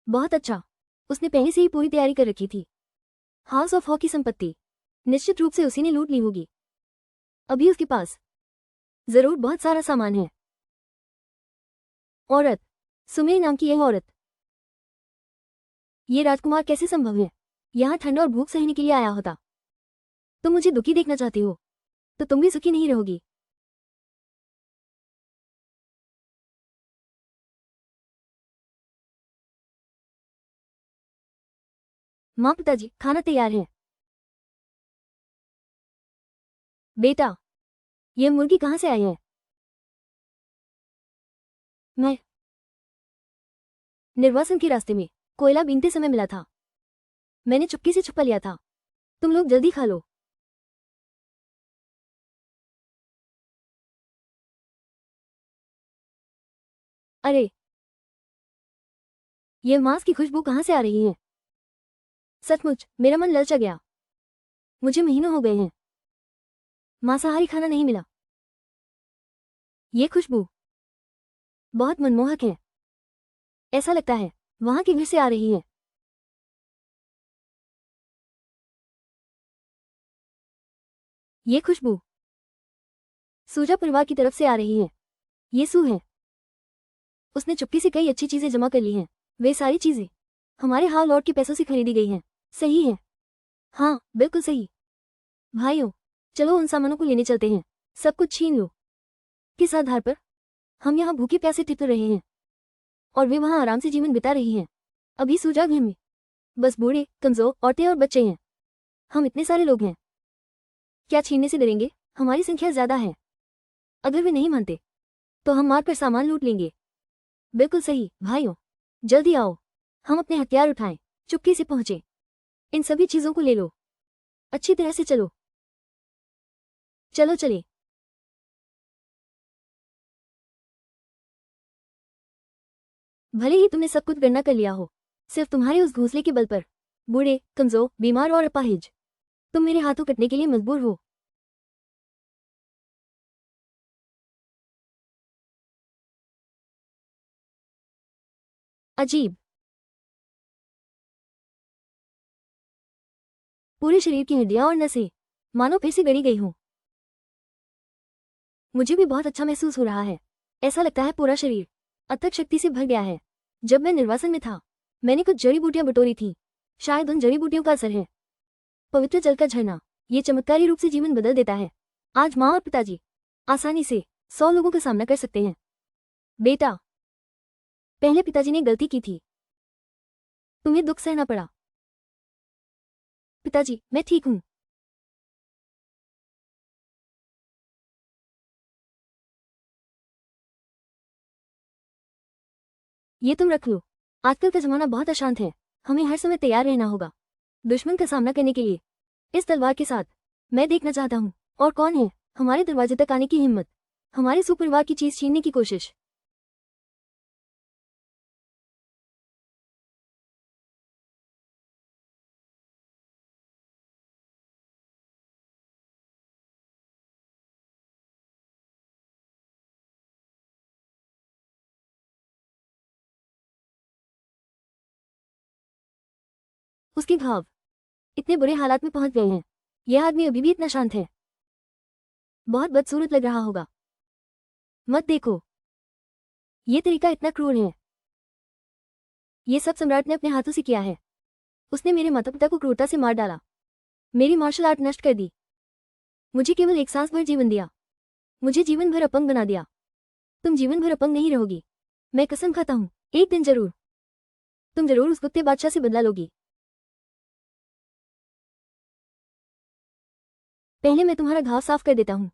बहुत अच्छा। उसने पहले से ही पूरी तैयारी कर रखी थी। हाउस ऑफ हॉ की संपत्ति निश्चित रूप से उसी ने लूट ली होगी। अभी उसके पास जरूर बहुत सारा सामान है। औरत, सुमेर नाम की यह औरत। ये राजकुमार कैसे संभव है? यहाँ ठंड और भूख सहने के लिए आया होता। तुम मुझे दुखी देखना चाहती हो तो तुम भी सुखी नहीं रहोगी। माँ, पिताजी, खाना तैयार है। बेटा, यह मुर्गी कहाँ से आई है? मैं निर्वासन के रास्ते में कोयला बीनते समय मिला था। मैंने चुपके से छुपा लिया था। तुम लोग जल्दी खा लो। अरे, यह मांस की खुशबू कहाँ से आ रही है? सचमुच मेरा मन ललचा गया। मुझे महीनों हो गए हैं मांसाहारी खाना नहीं मिला। ये खुशबू बहुत मनमोहक है। ऐसा लगता है वहां के घर से आ रही है। ये खुशबू सूजा परिवार की तरफ से आ रही है। ये सू है। उसने चुपके से कई अच्छी चीजें जमा कर ली हैं। वे सारी चीजें हमारे हाल लॉर्ड के पैसों से खरीदी गई हैं। सही है। हाँ, बिल्कुल सही। भाइयों, चलो उन सामानों को लेने चलते हैं। सब कुछ छीन लो। किस आधार पर? हम यहाँ भूखे प्यासे ठिठुर रहे हैं और वे वहाँ आराम से जीवन बिता रही हैं। अभी सूजा घर में बस बूढ़े, कमजोर औरतें और बच्चे हैं। हम इतने सारे लोग हैं। क्या छीनने से डरेंगे? हमारी संख्या ज्यादा है। अगर वे नहीं मानते तो हम मारकर सामान लूट लेंगे। बिल्कुल सही। भाइयों, जल्दी आओ। हम अपने हथियार उठाएं, चुपके से पहुंचे। इन सभी चीजों को ले लो। अच्छी तरह से चलो। चलो चले। भले ही तुमने सब कुछ गणना कर लिया हो, सिर्फ तुम्हारे उस घोंसले के बल पर बूढ़े, कमजोर, बीमार और अपाहिज तुम मेरे हाथों कटने के लिए मजबूर हो। अजीब। पूरे शरीर की हड्डियां और नसें मानो फिर से गड़ी गई हों। मुझे भी बहुत अच्छा महसूस हो रहा है। ऐसा लगता है पूरा शरीर अथक शक्ति से भर गया है। जब मैं निर्वासन में था मैंने कुछ जड़ी बूटियां बटोरी थीं। शायद उन जड़ी बूटियों का असर है। पवित्र जल का झरना, ये चमत्कारी रूप से जीवन बदल देता है। आज माँ और पिताजी आसानी से 100 लोगों का सामना कर सकते हैं। बेटा, पहले पिताजी ने गलती की थी। तुम्हें दुख सहना पड़ा। पिताजी, मैं ठीक हूँ। ये तुम रख लो। आजकल का जमाना बहुत अशांत है। हमें हर समय तैयार रहना होगा दुश्मन का सामना करने के लिए। इस तलवार के साथ मैं देखना चाहता हूँ और कौन है हमारे दरवाजे तक आने की हिम्मत, हमारे सुपरिवार की चीज छीनने की कोशिश। उसके घाव इतने बुरे हालात में पहुंच गए हैं। यह आदमी अभी भी इतना शांत है। बहुत बदसूरत लग रहा होगा। मत देखो, ये तरीका इतना क्रूर है। ये सब सम्राट ने अपने हाथों से किया है। उसने मेरे माता पिता को क्रूरता से मार डाला, मेरी मार्शल आर्ट नष्ट कर दी, मुझे केवल एक सांस भर जीवन दिया, मुझे जीवन भर अपंग बना दिया। तुम जीवन भर अपंग नहीं रहोगी। मैं कसम खाता हूँ, एक दिन जरूर तुम जरूर उस कुत्ते बादशाह से बदला लोगी। पहले मैं तुम्हारा घाव साफ कर देता हूँ।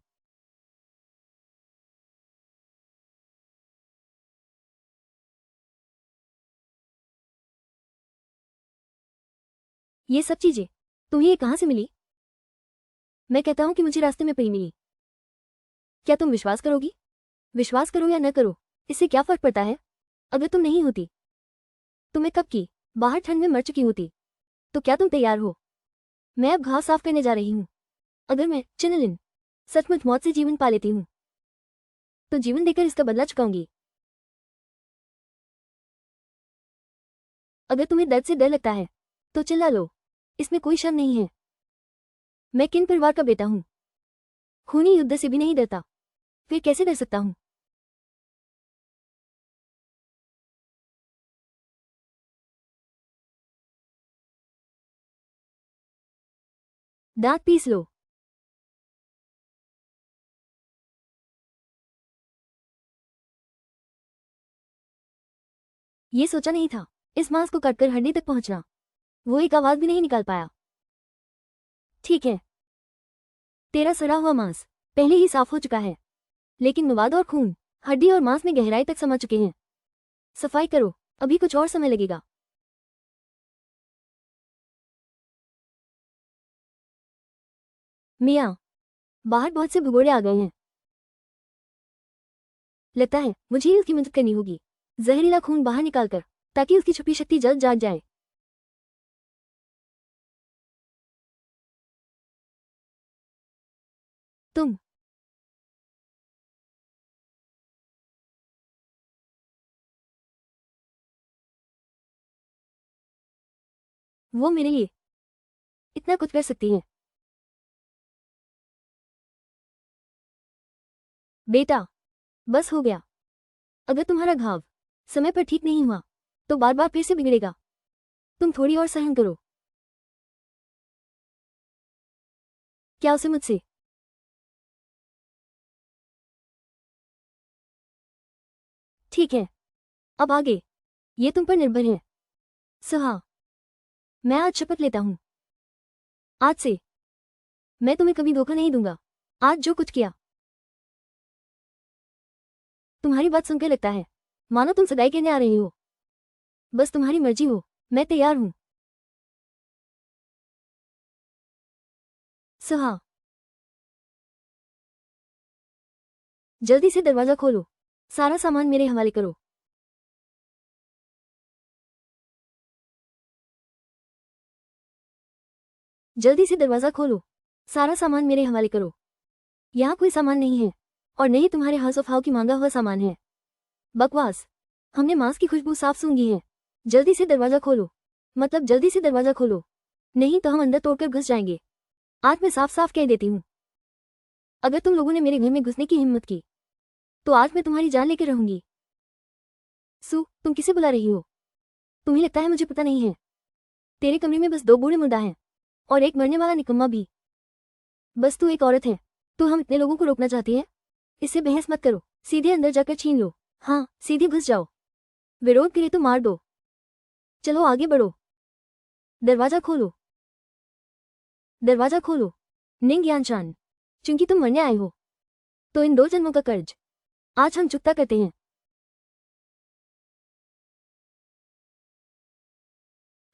ये सब चीजें तुम्हें ये कहाँ से मिली? मैं कहता हूँ कि मुझे रास्ते में पई मिली। क्या तुम विश्वास करोगी? विश्वास करो या न करो, इससे क्या फर्क पड़ता है? अगर तुम नहीं होती तो मैं कब की बाहर ठंड में मर चुकी होती। तो क्या तुम तैयार हो? मैं अब घाव साफ करने जा रही हूँ। अगर मैं चिनलिन सचमुच मौत से जीवन पा लेती हूँ तो जीवन देकर इसका बदला चुकाऊंगी। अगर तुम्हें दर्द से डर लगता है तो चिल्ला लो, इसमें कोई शर्म नहीं है। मैं किन परिवार का बेटा हूं? खूनी युद्ध से भी नहीं डरता, फिर कैसे डर सकता हूं? दांत पीस लो। ये सोचा नहीं था, इस मांस को काटकर हड्डी तक पहुंचना। वो एक आवाज भी नहीं निकाल पाया। ठीक है, तेरा सड़ा हुआ मांस पहले ही साफ हो चुका है, लेकिन मवाद और खून हड्डी और मांस में गहराई तक समा चुके हैं। सफाई करो, अभी कुछ और समय लगेगा। मियाँ, बाहर बहुत से भगोड़े आ गए हैं। लगता है मुझे ही उसकी मदद करनी होगी, जहरीला खून बाहर निकालकर, ताकि उसकी छुपी शक्ति जल्द जाग जाए। तुम वो मेरे लिए इतना कुछ कर सकती हैं। बेटा, बस हो गया। अगर तुम्हारा घाव समय पर ठीक नहीं हुआ तो बार बार फिर से बिगड़ेगा। तुम थोड़ी और सहन करो। क्या उसे मुझसे? ठीक है, अब आगे ये तुम पर निर्भर है। सुहा, मैं आज शपथ लेता हूं, आज से मैं तुम्हें कभी धोखा नहीं दूंगा। आज जो कुछ किया, तुम्हारी बात सुनकर लगता है मानो तुम सगाई कहने आ रही हो। बस तुम्हारी मर्जी हो, मैं तैयार हूं। सुहा, जल्दी से दरवाजा खोलो, सारा सामान मेरे हवाले करो। जल्दी से दरवाजा खोलो, सारा सामान मेरे हवाले करो। यहाँ कोई सामान नहीं है, और नहीं तुम्हारे हासोफाव की मांगा हुआ सामान है। बकवास। हमने मांस की खुशबू साफ सूंघी है। जल्दी से दरवाजा खोलो, मतलब जल्दी से दरवाजा खोलो, नहीं तो हम अंदर तोड़कर घुस जाएंगे। आज मैं साफ साफ कह देती हूँ, अगर तुम लोगों ने मेरे घर में घुसने की हिम्मत की तो आज मैं तुम्हारी जान लेकर रहूंगी। सू, तुम किसे बुला रही हो? तुम्हें लगता है मुझे पता नहीं है? तेरे कमरे में बस 2 बूढ़े मुर्दा हैं और एक मरने वाला निकम्मा भी। बस तू एक औरत है, तो हम इतने लोगों को रोकना चाहती है? इससे बहस मत करो, सीधे अंदर जाकर छीन लो। हाँ, सीधे घुस जाओ। विरोध करे तो मार दो। चलो आगे बढ़ो। दरवाजा खोलो, दरवाजा खोलो। निंग यानशान, चूंकि तुम मरने आए हो तो इन 2 जन्मों का कर्ज आज हम चुकता करते हैं।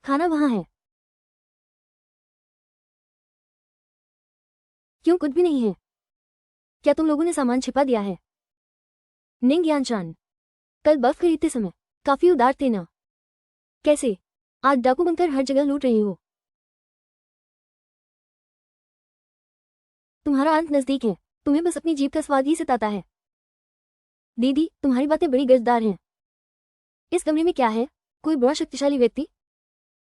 खाना वहां है। क्यों कुछ भी नहीं है? क्या तुम लोगों ने सामान छिपा दिया है? निंग यानशान, कल बर्फ खरीदते समय काफी उदार थे ना? कैसे आज डाकू बनकर हर जगह लूट रही हो? तुम्हारा अंत नजदीक है, तुम्हें बस अपनी जीभ का स्वाद ही सताता है। दीदी, तुम्हारी बातें बड़ी गर्जदार हैं। इस कमरे में क्या है? कोई बड़ा शक्तिशाली व्यक्ति?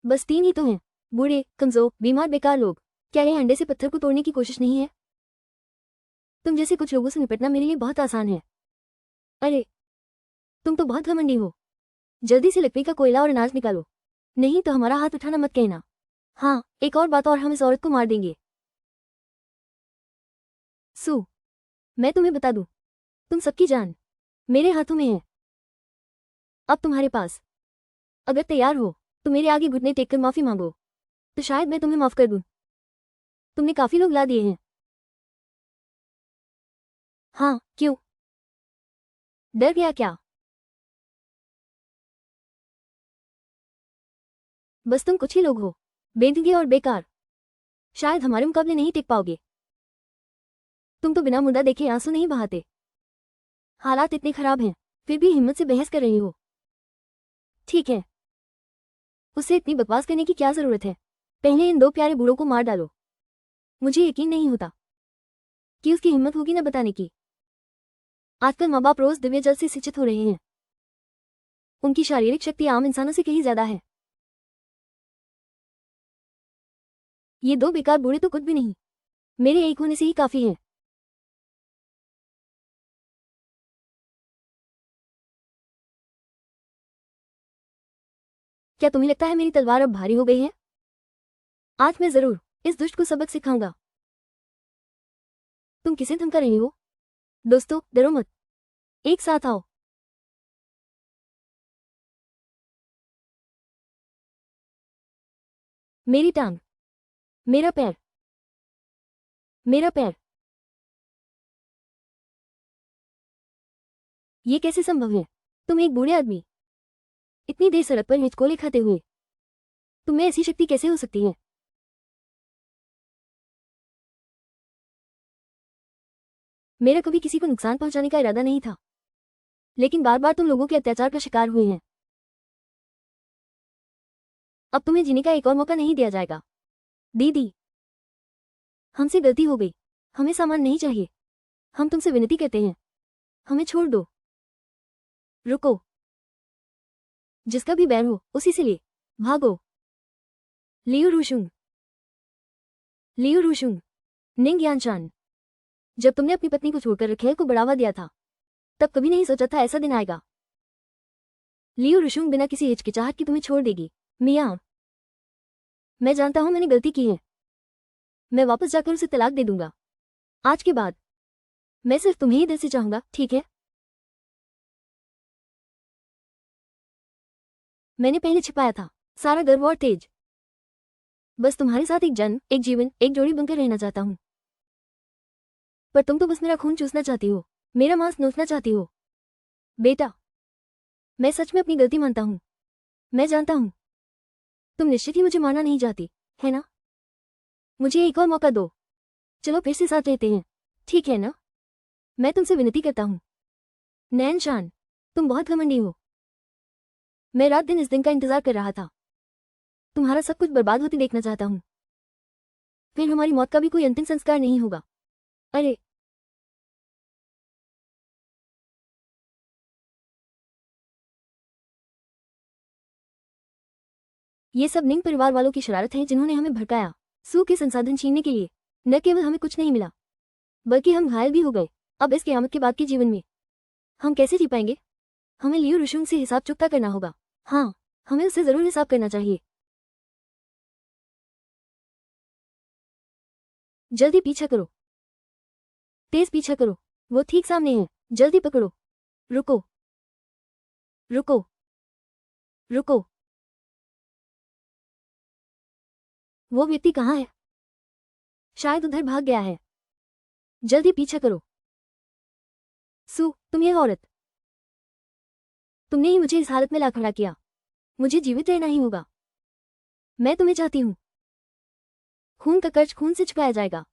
बस 3 ही तो हैं, बूढ़े, कमजोर, बीमार, बेकार लोग। क्या ये अंडे से पत्थर को तोड़ने की कोशिश नहीं है? तुम जैसे कुछ लोगों से निपटना मेरे लिए बहुत आसान है। अरे, तुम तो बहुत घमंडी हो। जल्दी से लकड़ी का कोयला और अनाज निकालो, नहीं तो हमारा हाथ उठाना मत कहना। हाँ, एक और बात, और हम इस औरत को मार देंगे। सू, मैं तुम्हें बता दूं, तुम सबकी जान मेरे हाथों में है। अब तुम्हारे पास, अगर तैयार हो तो मेरे आगे घुटने टेककर माफी मांगो, तो शायद मैं तुम्हें माफ कर दूं। तुमने काफी लोग ला दिए हैं। हाँ, क्यों? डर गया क्या? बस तुम कुछ ही लोग हो, बेढंगे और बेकार। शायद हमारे मुकाबले नहीं टिक पाओगे। तुम तो बिना मुद्दा देखे आंसू नहीं बहाते। हालात इतने खराब हैं, फिर भी हिम्मत से बहस कर रही हो। ठीक है, उससे इतनी बकवास करने की क्या जरूरत है? पहले इन 2 प्यारे बूढ़ों को मार डालो। मुझे यकीन नहीं होता कि उसकी हिम्मत होगी न बताने की। आजकल माँ बाप रोज दिव्य जल से सिंचित हो रहे हैं। उनकी शारीरिक शक्ति आम इंसानों से कहीं ज्यादा है। ये दो बेकार बूढ़े तो कुछ भी नहीं, मेरे एक होने से ही काफी है। क्या तुम्हें लगता है मेरी तलवार अब भारी हो गई है? आज मैं जरूर इस दुष्ट को सबक सिखाऊंगा। तुम किसे धमका रही हो? दोस्तों, डरो मत, एक साथ आओ। मेरी टांग, मेरा पैर, मेरा पैर। ये कैसे संभव है? तुम एक बूढ़े आदमी, इतनी देर सड़क पर हिचकोले खाते हुए, तुम में ऐसी शक्ति कैसे हो सकती है? मेरा कभी किसी को नुकसान पहुंचाने का इरादा नहीं था, लेकिन बार बार तुम लोगों के अत्याचार का शिकार हुए हैं। अब तुम्हें जीने का एक और मौका नहीं दिया जाएगा। दीदी, हमसे गलती हो गई, हमें सामान नहीं चाहिए, हम तुमसे विनती करते हैं, हमें छोड़ दो। रुको, जिसका भी बैर हो उसी से ले, भागो। लियू रूशुंग, लियू रूशुंग, निंग यानशान। जब तुमने अपनी पत्नी को छोड़कर खेल को बढ़ावा दिया था, तब कभी नहीं सोचा था ऐसा दिन आएगा। लियू रूशुंग बिना किसी हिचकिचाहट की तुम्हें छोड़ देगी। मियाँ, मैं जानता हूं मैंने गलती की है, मैं वापस जाकर उसे तलाक दे दूंगा। आज के बाद मैं सिर्फ तुम्हें ही दिल से चाहूंगा, ठीक है? मैंने पहले छिपाया था सारा गर्व और तेज। बस तुम्हारे साथ एक जन्म, एक जीवन, एक जोड़ी बनकर रहना चाहता हूं। पर तुम तो बस मेरा खून चूसना चाहती हो, मेरा मांस नोचना चाहती हो। बेटा, मैं सच में अपनी गलती मानता हूं। मैं जानता हूं तुम निश्चित ही मुझे मारना नहीं चाहती, है ना? मुझे एक और मौका दो, चलो फिर से साथ रहते हैं, ठीक है ना? मैं तुमसे विनती करता हूं। नैनशान, तुम बहुत घमंडी हो। मैं रात दिन इस दिन का इंतजार कर रहा था, तुम्हारा सब कुछ बर्बाद होते देखना चाहता हूं। फिर हमारी मौत का भी कोई अंतिम संस्कार नहीं होगा। अरे, ये सब निंग परिवार वालों की शरारत है जिन्होंने हमें भड़काया। सू के संसाधन छीनने के लिए न केवल हमें कुछ नहीं मिला, बल्कि हम घायल भी हो गए। अब इस क़यामत के बाद के जीवन में हम कैसे जी पाएंगे? हमें लियू रुशुंग से हिसाब चुकता करना होगा। हाँ, हमें उससे जरूर हिसाब करना चाहिए। जल्दी पीछा करो, तेज पीछा करो, वो ठीक सामने है, जल्दी पकड़ो। रुको, रुको, रुको, वो व्यक्ति कहाँ है? शायद उधर भाग गया है। जल्दी पीछा करो। सू, तुम ये औरत, तुमने ही मुझे इस हालत में ला खड़ा किया। मुझे जीवित रहना ही होगा। मैं तुम्हें चाहती हूँ। खून का कर्ज खून से चुकाया जाएगा।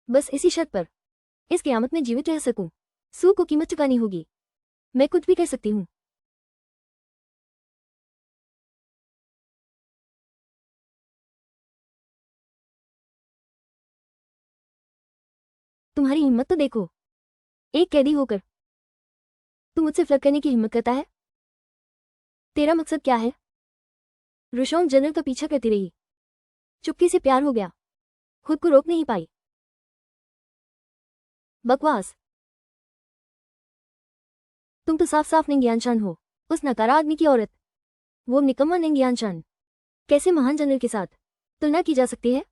बस इसी शर्त पर इस क़यामत में जीवित रह सकूं। सू को कीमत चुकानी होगी। मैं कुछ भी कर सकती हूँ। तुम्हारी हिम्मत तो देखो, एक कैदी होकर तू मुझसे फ्लर्ट करने की हिम्मत करता है? तेरा मकसद क्या है? रुशोंग जनरल का पीछा करती रही, चुपके से प्यार हो गया, खुद को रोक नहीं पाई। बकवास, तुम तो साफ साफ निंगयानशान हो, उस नकारा आदमी की औरत। वो निकम्मा निंगयानशान। कैसे महान जनरल के साथ तुलना की जा सकती है?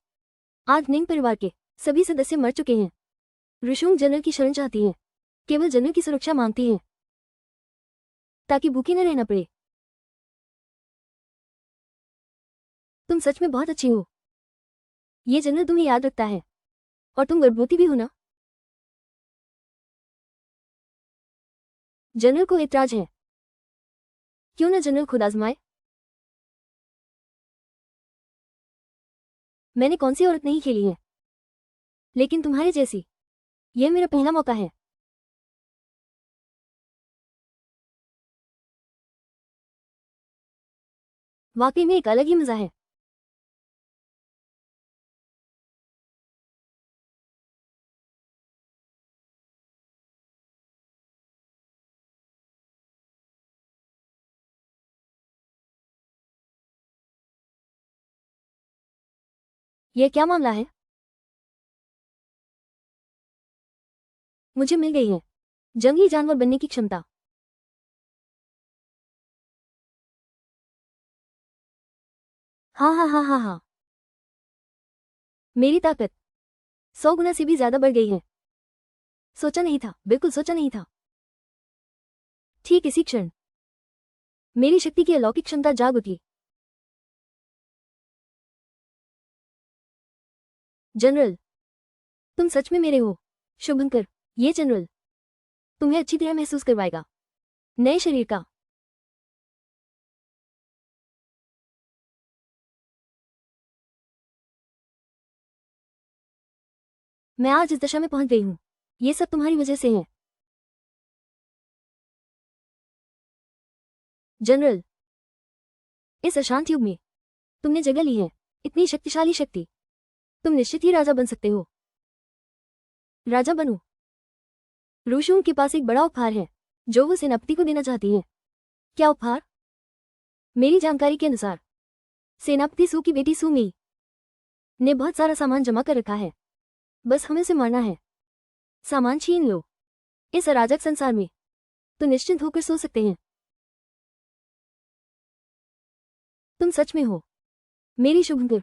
आज निंग परिवार के सभी सदस्य मर चुके हैं। रुशोंग जनरल की शरण चाहती है, केवल जनरल की सुरक्षा मांगती है, ताकि भूखी न रहना पड़े। तुम सच में बहुत अच्छी हो। ये जनरल तुम्हें याद रखता है, और तुम गर्भवती भी हो ना? जनरल को ऐतराज है, क्यों ना जनरल खुद आजमाए? मैंने कौन सी औरत नहीं खेली है, लेकिन तुम्हारे जैसी, यह मेरा पहला मौका है। वाकई में एक अलग ही मजा है। यह क्या मामला है? मुझे मिल गई है जंगली जानवर बनने की क्षमता। हाँ हाँ हाँ हाँ हाँ, मेरी ताकत 100 गुना से भी ज्यादा बढ़ गई है। सोचा नहीं था, बिल्कुल सोचा नहीं था। ठीक इसी क्षण मेरी शक्ति की अलौकिक क्षमता जाग उठी। जनरल, तुम सच में मेरे हो। शुभंकर, ये जनरल तुम्हें अच्छी तरह महसूस करवाएगा नए शरीर का। मैं आज इस दशा में पहुंच गई हूं, ये सब तुम्हारी वजह से है। जनरल, इस अशांत युग में तुमने जगह ली है, इतनी शक्तिशाली शक्ति। तुम निश्चित ही राजा बन सकते हो। राजा बनो। रूशुम के पास एक बड़ा उपहार है जो वो सेनापति को देना चाहती है। क्या उपहार? मेरी जानकारी के अनुसार सेनापति सू की बेटी सुमी ने बहुत सारा सामान जमा कर रखा है, बस हमें उसे मारना है। सामान छीन लो। इस अराजक संसार में तो निश्चिंत होकर सो सकते हैं। तुम सच में हो मेरी शुभंकर।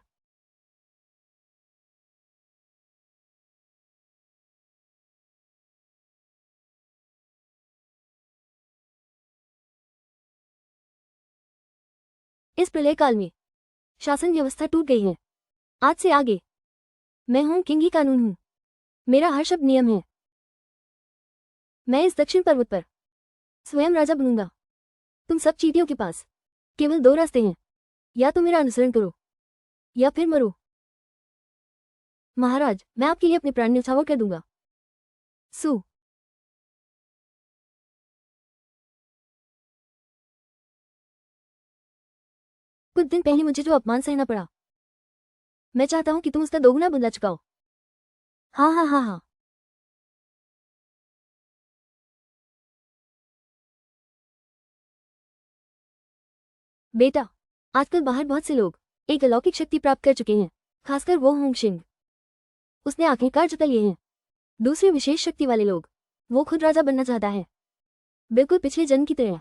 इस प्रलय काल में शासन व्यवस्था टूट गई है। आज से आगे मैं हूं किंग ही कानून हूं। मेरा हर शब्द नियम है। मैं इस दक्षिण पर्वत पर स्वयं राजा बनूंगा। तुम सब चींटियों के पास केवल दो रास्ते हैं, या तो मेरा अनुसरण करो या फिर मरो। महाराज, मैं आपके लिए अपने प्राण न्यौछावर कर दूंगा। सू, कुछ दिन पहले मुझे जो अपमान सहना पड़ा, मैं चाहता हूं कि तुम उसका दोगुना बदला चुकाओ। हाँ हाँ हाँ हाँ, बेटा, आजकल बाहर बहुत से लोग एक अलौकिक शक्ति प्राप्त कर चुके हैं, खासकर वो होंगशिंग। उसने आखिरकार जुटा लिए हैं। दूसरे विशेष शक्ति वाले लोग, वो खुद राजा बनना चाहता है, बिल्कुल पिछले जन्म की तरह।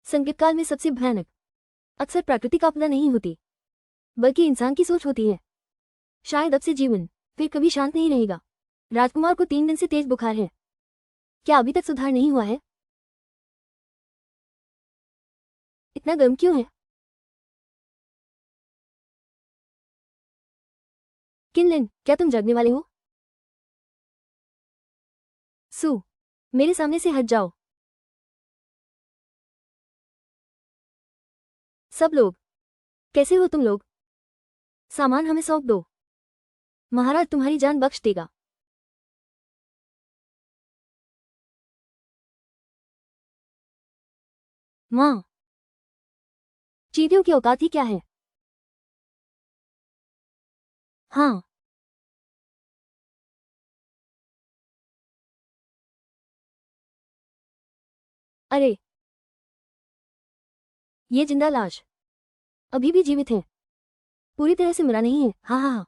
संकट काल में सबसे भयानक अक्सर प्राकृतिक आपदा नहीं होती, बल्कि इंसान की सोच होती है। शायद अब से जीवन फिर कभी शांत नहीं रहेगा। राजकुमार को 3 दिन से तेज बुखार है। क्या अभी तक सुधार नहीं हुआ है? इतना गर्म क्यों है? किनलिन, क्या तुम जगने वाले हो? सू, मेरे सामने से हट जाओ। सब लोग, कैसे हो तुम लोग? सामान हमें सौंप दो। महाराज तुम्हारी जान बख्श देगा। माँ, चींटियों की औकात ही क्या है? हाँ, अरे, ये जिंदा लाश अभी भी जीवित है, पूरी तरह से मरा नहीं है। हाँ हाँ हाँ,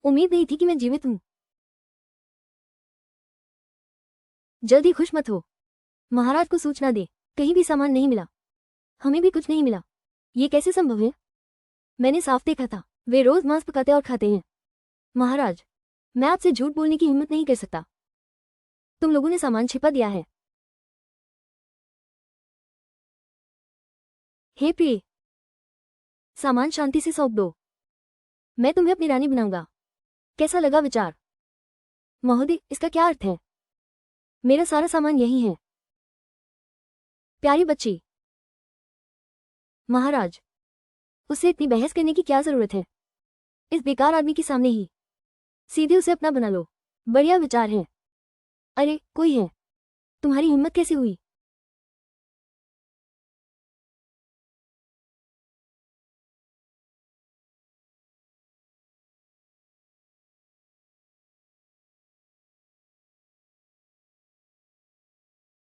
उम्मीद नहीं थी कि मैं जीवित हूँ। जल्दी खुश मत हो। महाराज को सूचना दे, कहीं भी सामान नहीं मिला। हमें भी कुछ नहीं मिला। ये कैसे संभव है? मैंने साफ देखा था, वे रोज मांस पकाते और खाते हैं। महाराज, मैं आपसे झूठ बोलने की हिम्मत नहीं कर सकता। तुम लोगों ने सामान छिपा दिया है। हे प्रिय, सामान शांति से सौंप दो। मैं तुम्हें अपनी रानी बनाऊंगा। कैसा लगा विचार? महोदय, इसका क्या अर्थ है? मेरा सारा सामान यही है। प्यारी बच्ची। महाराज, उससे इतनी बहस करने की क्या जरूरत है? इस बेकार आदमी के सामने ही सीधे उसे अपना बना लो। बढ़िया विचार है। अरे, कोई है। तुम्हारी हिम्मत कैसे हुई?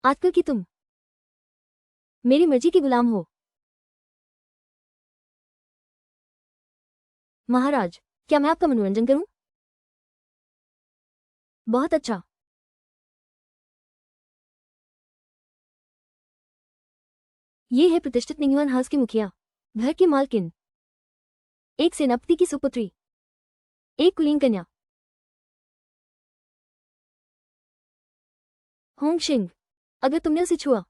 आजकल की तुम मेरी मर्जी के गुलाम हो। महाराज, क्या मैं आपका मनोरंजन करूं? बहुत अच्छा। ये है प्रतिष्ठित निंगवन हाउस के मुखिया, घर की मालकिन, एक सेनापति की सुपुत्री, एक कुलीन कन्या। होंग शिंग, अगर तुमने उसे छुआ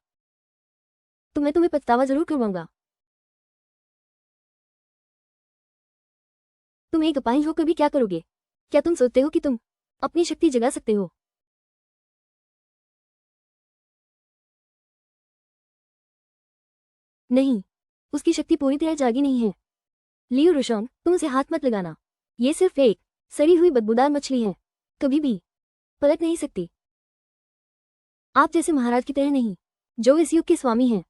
तो मैं तुम्हें पछतावा जरूर करवाऊंगा। तुम एक अपाहिज होकर भी क्या करोगे? क्या तुम सोचते हो कि तुम अपनी शक्ति जगा सकते हो? नहीं, उसकी शक्ति पूरी तरह जागी नहीं है। लियो रुशोंग, तुम उसे हाथ मत लगाना। ये सिर्फ एक सड़ी हुई बदबूदार मछली है, कभी भी पलट नहीं सकती। आप जैसे महाराज की तरह नहीं, जो इस युग के स्वामी हैं।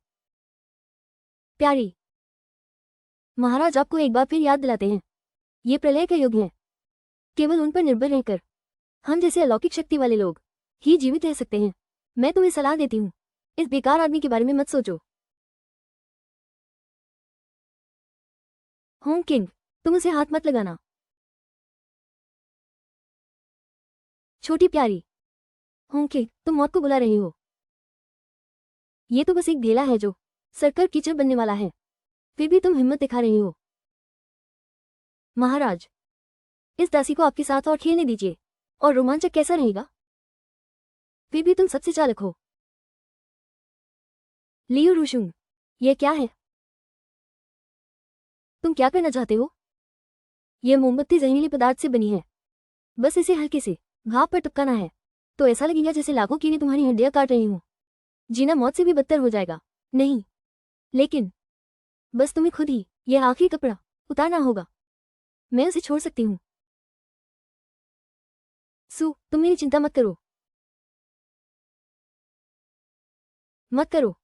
प्यारी, महाराज आपको एक बार फिर याद दिलाते हैं, ये प्रलय का युग है। केवल उन पर निर्भर रहकर हम जैसे अलौकिक शक्ति वाले लोग ही जीवित रह सकते हैं। मैं तुम्हें सलाह देती हूँ, इस बेकार आदमी के बारे में मत सोचो। होंग किंग, तुम उसे हाथ मत लगाना। छोटी प्यारी, होंग किंग, तुम मौत को बुला रहे हो। ये तो बस एक ढेला है जो सरकर कीचड़ बनने वाला है, फिर भी तुम हिम्मत दिखा रहे हो। महाराज, इस दासी को आपके साथ और खेलने दीजिए, और रोमांचक कैसा रहेगा? फिर भी तुम सबसे चालक हो। लियो रूशुंग, यह क्या है? तुम क्या करना चाहते हो? यह मोमबत्ती जहरीले पदार्थ से बनी है। बस इसे हल्के से घाव पर टपकाना है, तो ऐसा लगेगा जैसे लाखों कीड़े तुम्हारी हड्डियां काट रही हूं। जीना मौत से भी बदतर हो जाएगा। नहीं, लेकिन बस तुम्हें खुद ही यह आखिरी कपड़ा उतारना होगा। मैं उसे छोड़ सकती हूँ। सू, तुम मेरी चिंता मत करो। मत करो।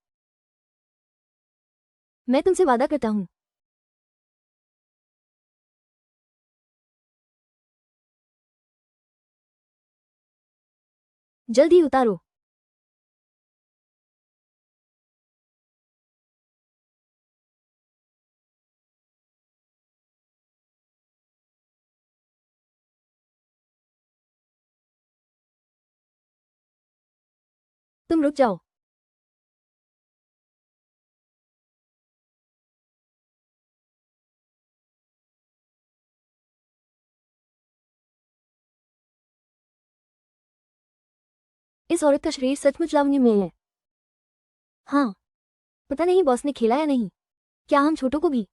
मैं तुमसे वादा करता हूँ। जल्द ही उतारो। तुम रुक जाओ। इस औरत का शरीर सचमुच लावण्यमय है। हाँ, पता नहीं बॉस ने खेला या नहीं। क्या हम छोटों को भी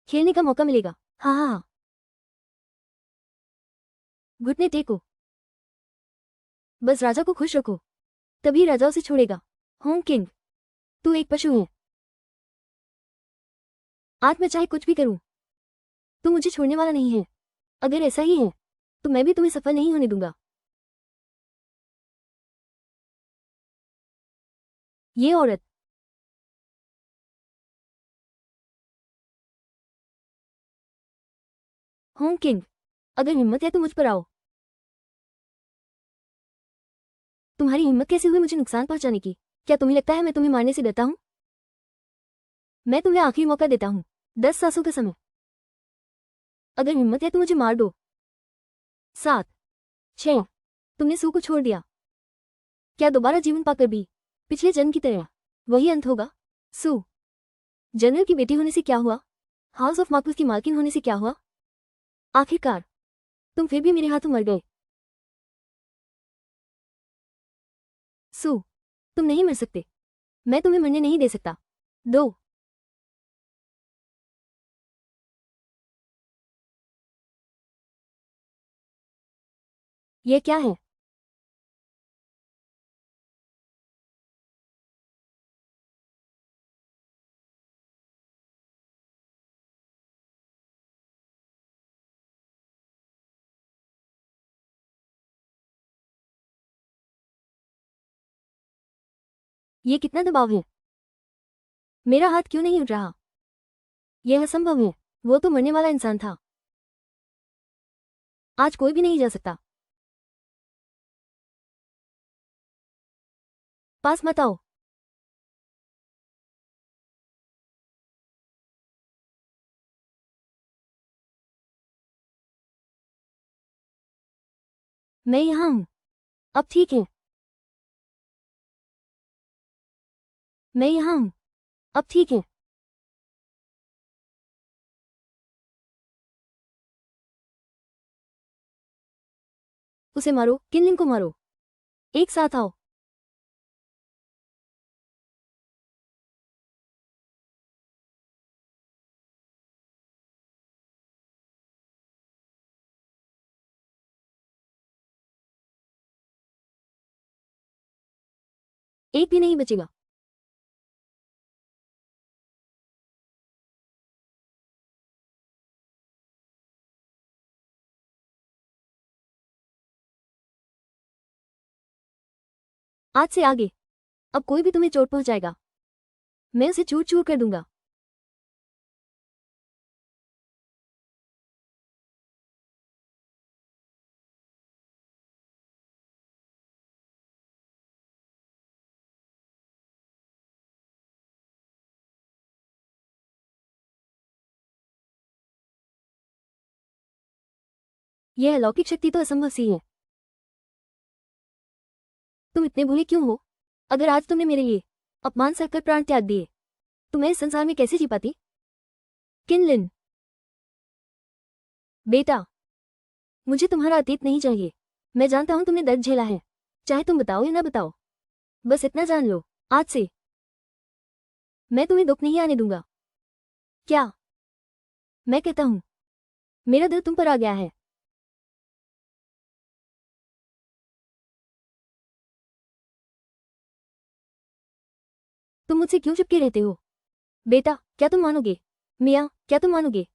खेलने का मौका मिलेगा? हाँ हाँ हाँ। घुटने टेको। बस राजा को खुश रखो, तभी राजा उसे छोड़ेगा। होंग किंग, तू एक पशु है। आज मैं चाहे कुछ भी करूं, तू मुझे छोड़ने वाला नहीं है। अगर ऐसा ही है तो मैं भी तुम्हें सफल नहीं होने दूंगा। ये औरत, होंग किंग, अगर हिम्मत है तो मुझ पर आओ। तुम्हारी हिम्मत कैसे हुई मुझे नुकसान पहुंचाने की? क्या तुम्हें लगता है मैं तुम्हें मारने से डरता हूं? मैं तुम्हें आखिरी मौका देता हूं, 10 सांसों का समय। अगर हिम्मत है तो मुझे मार दो। 7, 6। तुमने सू को छोड़ दिया। क्या दोबारा जीवन पाकर भी पिछले जन्म की तरह वही अंत होगा? सू, जनरल की बेटी होने से क्या हुआ? हाउस ऑफ मार्कस की मालकिन होने से क्या हुआ? आखिरकार तुम फिर भी मेरे हाथों मर गए। सू, तुम नहीं मर सकते। मैं तुम्हें मरने नहीं दे सकता। 2। यह क्या है? ये कितना दबाव है? मेरा हाथ क्यों नहीं उठ रहा? यह असंभव है। वो तो मरने वाला इंसान था। आज कोई भी नहीं जा सकता। पास मत आओ। मैं यहाँ हूँ। अब ठीक है। मैं यहाँ हूँ। अब ठीक है। उसे मारो, किनलिन को मारो। एक साथ आओ। एक भी नहीं बचेगा। आज से आगे अब कोई भी तुम्हें चोट पहुंचाएगा, मैं उसे चूर चूर कर दूंगा। यह अलौकिक शक्ति तो असंभव सी है। तुम इतने भूले क्यों हो? अगर आज तुमने मेरे लिए अपमान सहकर प्राण त्याग दिए तो मैं इस संसार में कैसे जी पाती? किनलिन बेटा, मुझे तुम्हारा अतीत नहीं चाहिए। मैं जानता हूं तुमने दर्द झेला है, चाहे तुम बताओ या ना बताओ। बस इतना जान लो, आज से मैं तुम्हें दुख नहीं आने दूंगा। क्या? मैं कहता हूं, मेरा दिल तुम पर आ गया है। तुम मुझसे क्यों चिपके रहते हो? बेटा, क्या तुम मानोगे? मियाँ, क्या तुम मानोगे?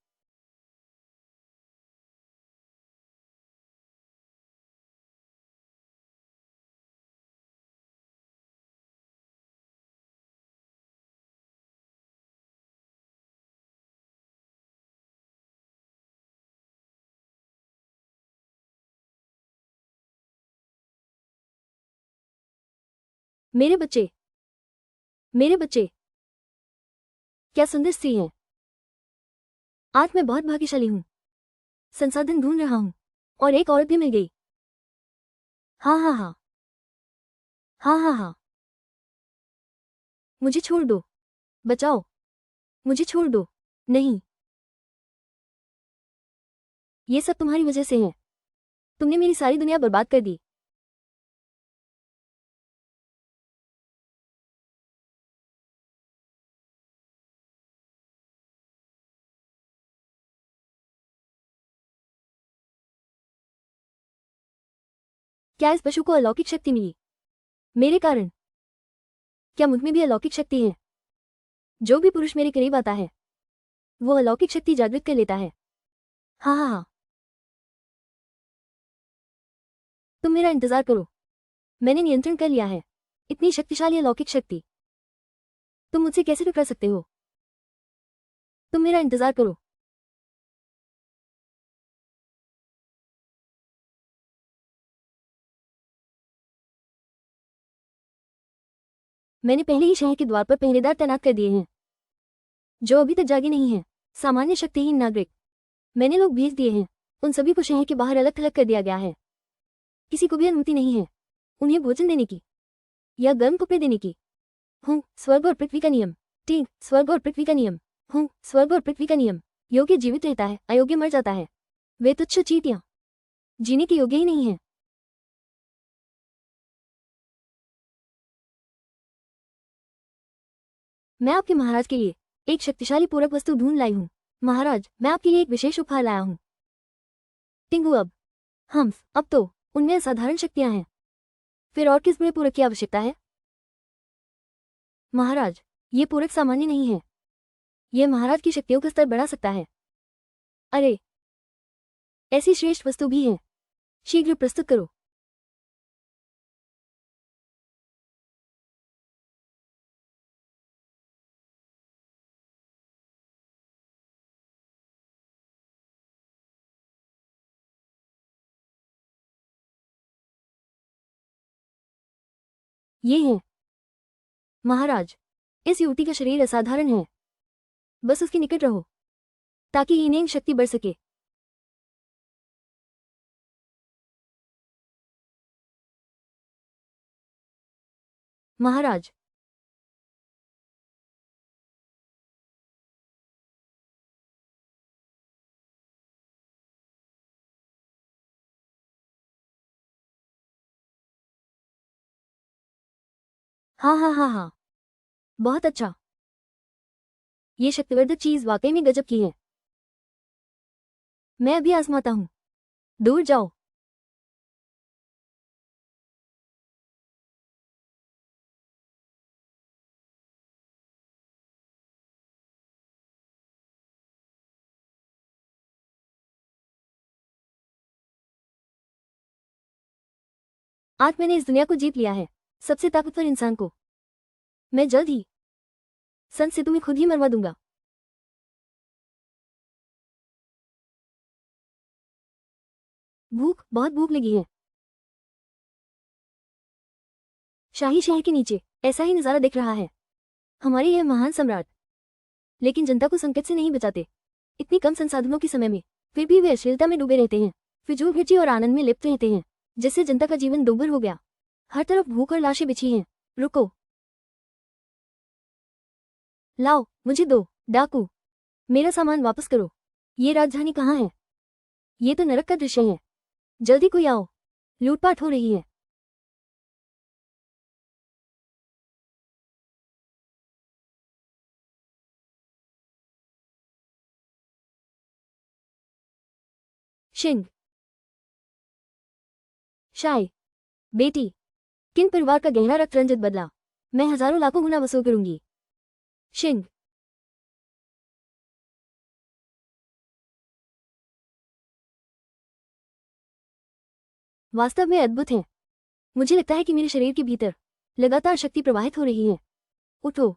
मेरे बच्चे, मेरे बच्चे, क्या सुंदर स्त्री हैं। आज मैं बहुत भाग्यशाली हूँ। संसाधन ढूंढ रहा हूँ और एक औरत भी मिल गई। हाँ हाँ हाँ। हाँ हाँ हाँ। मुझे छोड़ दो। बचाओ। मुझे छोड़ दो। नहीं, ये सब तुम्हारी वजह से है। तुमने मेरी सारी दुनिया बर्बाद कर दी। क्या इस पशु को अलौकिक शक्ति मिली मेरे कारण? क्या मुझमें भी अलौकिक शक्ति है? जो भी पुरुष मेरे करीब आता है वो अलौकिक शक्ति जागृत कर लेता है। हाँ हाँ हाँ। तुम मेरा इंतजार करो, मैंने नियंत्रण कर लिया है। इतनी शक्तिशाली अलौकिक शक्ति तुम मुझसे कैसे टकरा सकते हो? तुम मेरा इंतजार करो। मैंने पहले ही शहर के द्वार पर पहरेदार तैनात कर दिए हैं जो अभी तक जागे नहीं हैं। सामान्य शक्तिहीन नागरिक मैंने लोग भेज दिए हैं। उन सभी को शहर के बाहर अलग थलग कर दिया गया है। किसी को भी अनुमति नहीं है उन्हें भोजन देने की या गर्म कपड़े देने की। हूँ स्वर्ग और पृथ्वी का नियम। ठीक, स्वर्ग और पृथ्वी का नियम। हूँ स्वर्ग और पृथ्वी का नियम। योग्य जीवित रहता है, अयोग्य मर जाता है। वे तुच्छ चींटियां जीने के योग्य ही नहीं है। मैं आपके महाराज के लिए एक शक्तिशाली पूरक वस्तु ढूंढ लाई हूँ। महाराज, मैं आपके लिए एक विशेष उपहार लाया हूँ। टिंगू, अब तो उनमें असाधारण शक्तियां हैं। फिर और किस बड़े पूरक की आवश्यकता है? महाराज, ये पूरक सामान्य नहीं है। यह महाराज की शक्तियों का स्तर बढ़ा सकता है। अरे, ऐसी श्रेष्ठ वस्तु भी है। शीघ्र प्रस्तुत करो। ये है। महाराज, इस युवती का शरीर असाधारण है। बस उसके निकट रहो ताकि इन्हें शक्ति बढ़ सके। महाराज। हाँ हाँ हाँ हाँ, बहुत अच्छा। ये शक्तिवर्धक चीज वाकई में गजब की है। मैं अभी आजमाता हूँ। दूर जाओ। आज मैंने इस दुनिया को जीत लिया है, सबसे ताकतवर इंसान को। मैं जल्द ही सन से तुम्हें खुद ही मरवा दूंगा। भूख, बहुत भूख लगी है। शाही शहर के नीचे ऐसा ही नजारा दिख रहा है। हमारे यह महान सम्राट लेकिन जनता को संकट से नहीं बचाते। इतनी कम संसाधनों के समय में फिर भी वे अश्लीलता में डूबे रहते हैं, फिजूल खर्ची और आनंद में लिप्त रहते हैं, जिससे जनता का जीवन दोभर हो गया। हर तरफ भूख और लाशें बिछी हैं। रुको, लाओ, मुझे दो, डाकू। मेरा सामान वापस करो। ये राजधानी कहाँ है? ये तो नरक का दृश्य है। जल्दी कोई आओ, लूटपाट हो रही है। शिंग, शाय, बेटी, किन परिवार का गहरा रक्त रंजित बदला। मैं हजारों लाखों गुना वसूल करूंगी। शिंग, वास्तव में अद्भुत है। मुझे लगता है कि मेरे शरीर के भीतर लगातार शक्ति प्रवाहित हो रही है। उठो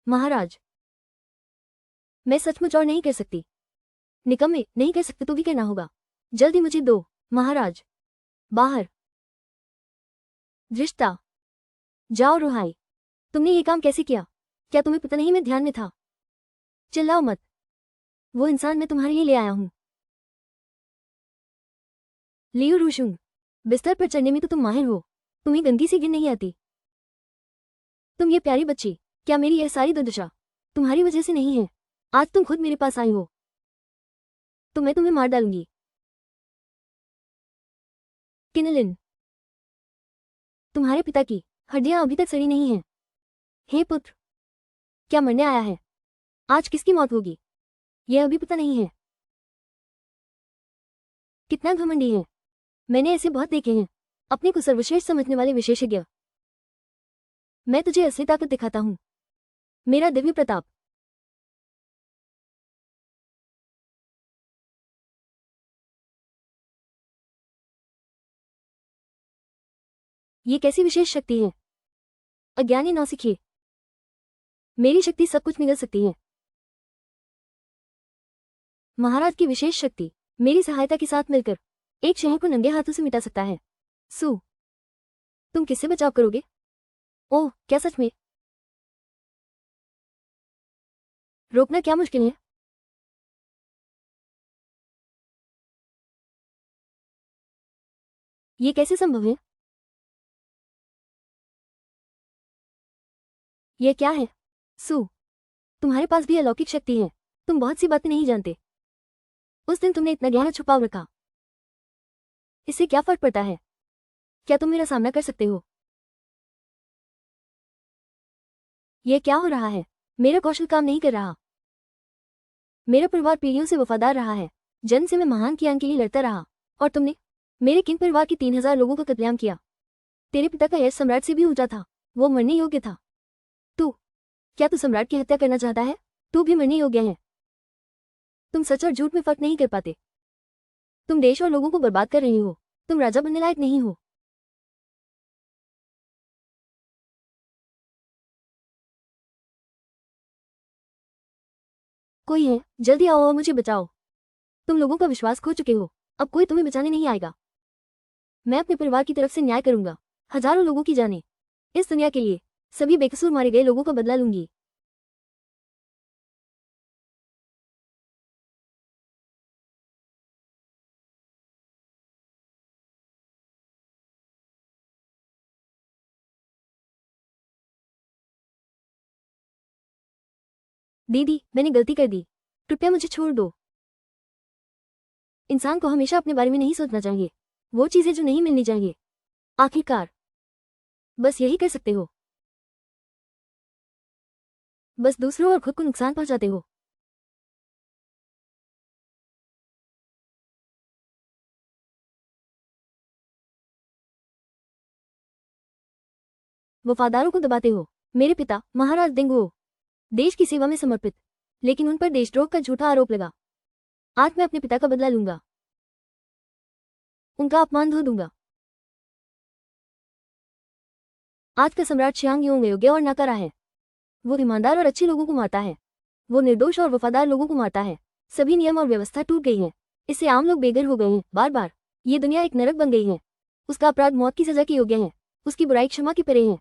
महाराज। मैं सचमुच और नहीं कर सकती। निकम्मे, नहीं कर सकते तो भी करना होगा। जल्दी मुझे दो, महाराज। बाहर। दृष्टा, जाओ रुहाई। तुमने ये काम कैसे किया? क्या तुम्हें पता नहीं मैं ध्यान में था? चिल्लाओ मत। वो इंसान मैं तुम्हारे लिए ले आया हूं। लियो रूशुंग, बिस्तर पर चढ़ने में तो तुम माहिर हो। तुम्हें गंदगी से गिर नहीं आती। तुम ये प्यारी बच्ची, क्या मेरी यह सारी दुर्दशा तुम्हारी वजह से नहीं है? आज तुम खुद मेरे पास आई हो तो मैं तुम्हें मार डालूंगी। किनलिन, तुम्हारे पिता की हड्डियां अभी तक सड़ी नहीं हैं। हे पुत्र, क्या मरने आया है? आज किसकी मौत होगी यह अभी पता नहीं है। कितना घमंडी है। मैंने ऐसे बहुत देखे हैं, अपने को सर्वश्रेष्ठ समझने वाले विशेषज्ञ। मैं तुझे असली ताकत दिखाता हूं, मेरा दिव्य प्रताप। ये कैसी विशेष शक्ति है? अज्ञानी नौसिखिए, मेरी शक्ति सब कुछ निगल सकती है। महाराज की विशेष शक्ति मेरी सहायता के साथ मिलकर एक शहर को नंगे हाथों से मिटा सकता है। सु, तुम किससे बचाव करोगे? ओह, क्या सच में? रोकना क्या मुश्किल है? ये कैसे संभव है? यह क्या है? सु, तुम्हारे पास भी अलौकिक शक्ति है। तुम बहुत सी बातें नहीं जानते। उस दिन तुमने इतना गहरा छुपाव रखा। इससे क्या फर्क पड़ता है? क्या तुम मेरा सामना कर सकते हो? यह क्या हो रहा है? मेरा कौशल काम नहीं कर रहा। मेरा परिवार पीढ़ियों से वफादार रहा है। जन्म से मैं महान कियान के लिए लड़ता रहा। और तुमने मेरे किंग परिवार के 3,000 लोगों का कत्लेआम किया। तेरे पिता का यश सम्राट से भी ऊंचा था। वो मरने योग्य था। तू, क्या तू सम्राट की हत्या करना चाहता है? तू भी मरने योग्य है। तुम सच और झूठ में फर्क नहीं कर पाते। तुम देश और लोगों को बर्बाद कर रही हो। तुम राजा बनने लायक नहीं हो। कोई है, जल्दी आओ और मुझे बचाओ। तुम लोगों का विश्वास खो चुके हो। अब कोई तुम्हें बचाने नहीं आएगा। मैं अपने परिवार की तरफ से न्याय करूंगा। हजारों लोगों की जाने इस दुनिया के लिए सभी बेकसूर मारे गए लोगों का बदला लूंगी। दीदी, मैंने गलती कर दी, कृपया मुझे छोड़ दो। इंसान को हमेशा अपने बारे में नहीं सोचना चाहिए, वो चीजें जो नहीं मिलनी चाहिए। आखिरकार बस यही कर सकते हो, बस दूसरों और खुद को नुकसान पहुंचाते हो। वफादारों को दबाते हो। मेरे पिता महाराज दिंगो देश की सेवा में समर्पित, लेकिन उन पर देशद्रोह का झूठा आरोप लगा। आज मैं अपने पिता का बदला लूंगा, उनका अपमान धो दूंगा। आज का सम्राट शियांग यूंग योग्य और नकारा है। वो ईमानदार और अच्छे लोगों को मारता है, वो निर्दोष और वफादार लोगों को मारता है। सभी नियम और व्यवस्था टूट गई है, इससे आम लोग बेघर हो गए हैं। बार बार ये दुनिया एक नरक बन गई है। उसका अपराध मौत की सजा के योग्य है, उसकी बुराई क्षमा के परे है।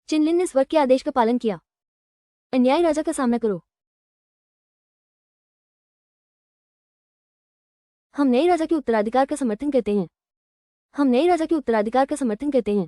चिनलिन ने स्वर्ग के आदेश का पालन किया। अन्याय राजा का सामना करो। हम नए राजा के उत्तराधिकार का समर्थन करते हैं। हम नए राजा के उत्तराधिकार का समर्थन करते हैं।